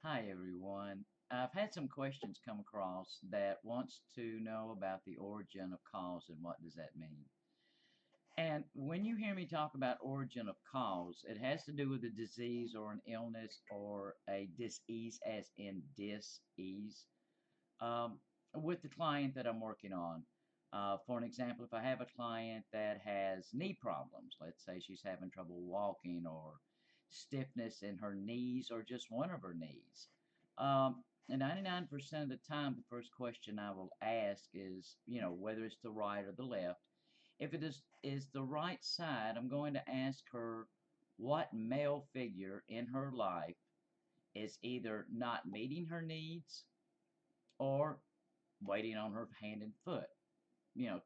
Hi everyone. I've had some questions come across that wants to know about the origin of cause and what does that mean. And when you hear me talk about origin of cause, it has to do with a disease or an illness or a disease as in dis-ease um, with the client that I'm working on. For an example, if I have a client that has knee problems, let's say she's having trouble walking or stiffness in her knees or just one of her knees. And 99% of the time, the first question I will ask is, whether it's the right or the left. If it is the right side, I'm going to ask her what male figure in her life is either not meeting her needs or waiting on her hand and foot,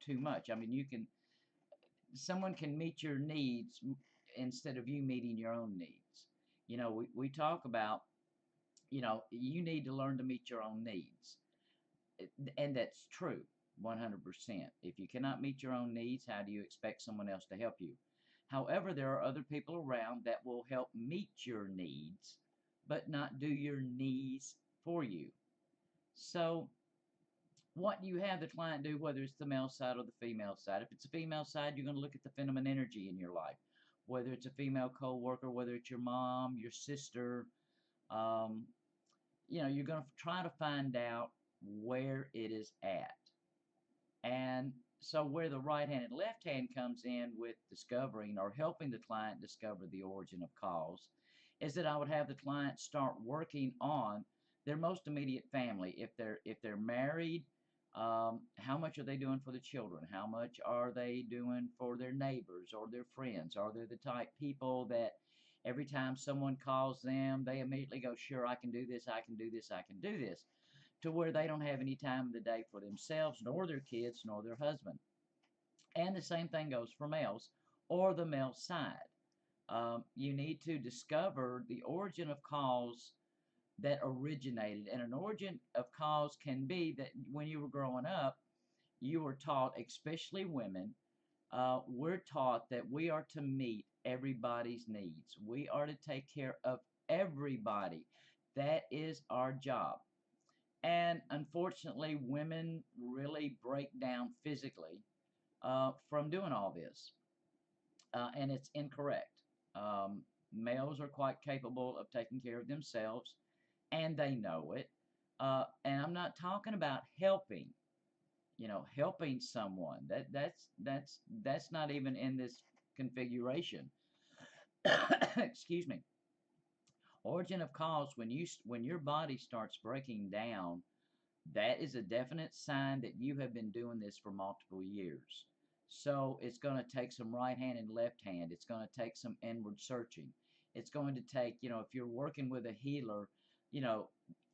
too much. I mean, someone can meet your needs instead of you meeting your own needs. We talk about, you need to learn to meet your own needs. And that's true, 100%. If you cannot meet your own needs, how do you expect someone else to help you? However, there are other people around that will help meet your needs, but not do your needs for you. So, what do you have the client do, whether it's the male side or the female side? If it's a female side, you're going to look at the feminine energy in your life, whether it's a female co-worker, whether it's your mom, your sister. Um, you're going to try to find out where it is at. And so where the right hand and left hand comes in with discovering or helping the client discover the origin of cause is that I would have the client start working on their most immediate family. If they're married, how much are they doing for the children? How much are they doing for their neighbors or their friends? Are they the type people that every time someone calls them, they immediately go, sure, I can do this, I can do this, I can do this, to where they don't have any time of the day for themselves, nor their kids, nor their husband. And the same thing goes for males or the male side. You need to discover the origin of cause that originated. And an origin of cause can be that when you were growing up, you were taught, especially women, we're taught that we are to meet everybody's needs. We are to take care of everybody. That is our job. And unfortunately, women really break down physically from doing all this. And it's incorrect. Males are quite capable of taking care of themselves, and they know it. And I'm not talking about helping, helping someone. That's not even in this configuration. Excuse me. Origin of cause, when your body starts breaking down, that is a definite sign that you have been doing this for multiple years. So it's going to take some right hand and left hand. It's going to take some inward searching. It's going to take, if you're working with a healer,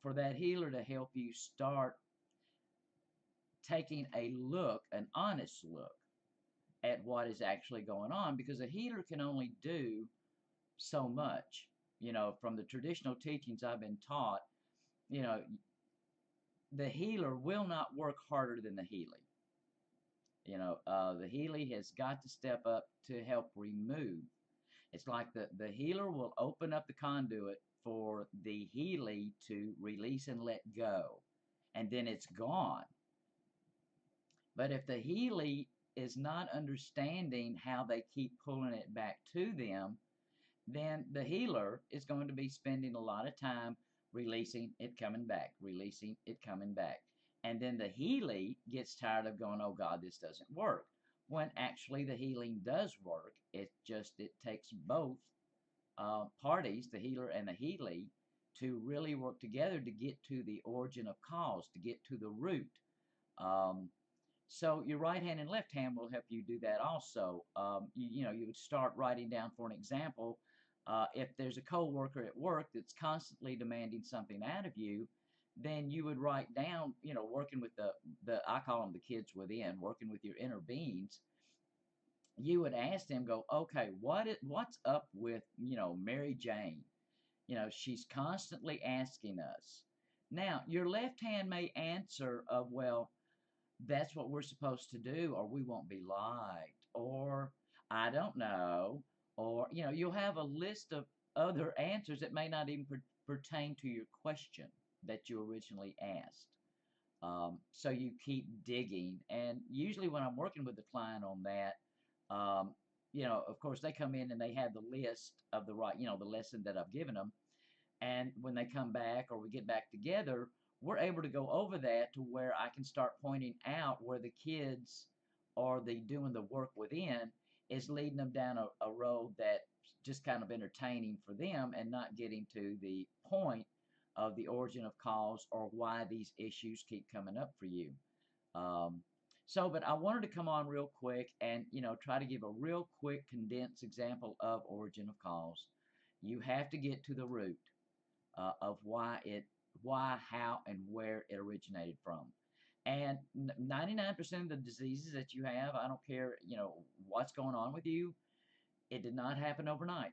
for that healer to help you start taking a look, an honest look at what is actually going on, because a healer can only do so much. From the traditional teachings I've been taught, you know, the healer will not work harder than the healing. The healer has got to step up to help remove. It's like the healer will open up the conduit for the healing to release and let go, and then it's gone. But if the healer is not understanding how they keep pulling it back to them, then the healer is going to be spending a lot of time releasing it coming back, releasing it coming back. And then the healer gets tired of going, oh God, this doesn't work. When actually the healing does work, it takes both parties, the healer and the healing, to really work together to get to the origin of cause, to get to the root. Um, so your right hand and left hand will help you do that also. You would start writing down, for an example, if there's a coworker at work that's constantly demanding something out of you, then you would write down, working with the I call them the kids within, working with your inner beings. You would ask them, go, okay, what's up with, Mary Jane? She's constantly asking us. Now, your left hand may answer of, well, that's what we're supposed to do, or we won't be liked, or I don't know, or you'll have a list of other answers that may not even pertain to your question that you originally asked. So you keep digging, and usually when I'm working with the client on that, um, of course they come in and they have the list of the lesson that I've given them, and when they come back or we get back together, we're able to go over that to where I can start pointing out where the kids or the doing the work within is leading them down a road that's just kind of entertaining for them and not getting to the point of the origin of cause or why these issues keep coming up for you. Um, but I wanted to come on real quick and try to give a real quick condensed example of origin of cause. You have to get to the root of why, how, and where it originated from. And 99% of the diseases that you have, I don't care, what's going on with you, it did not happen overnight.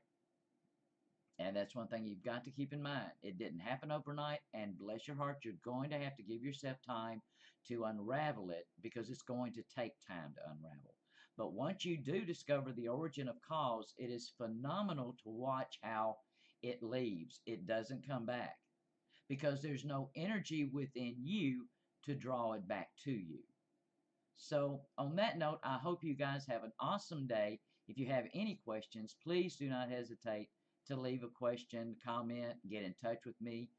And that's one thing you've got to keep in mind. It didn't happen overnight, and bless your heart, you're going to have to give yourself time to unravel it because it's going to take time to unravel. But once you do discover the origin of cause, it is phenomenal to watch how it leaves. It doesn't come back because there's no energy within you to draw it back to you. So, on that note, I hope you guys have an awesome day. If you have any questions, please do not hesitate to leave a question, comment, get in touch with me.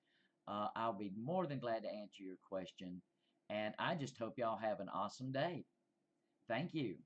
I'll be more than glad to answer your question. And I just hope y'all have an awesome day. Thank you.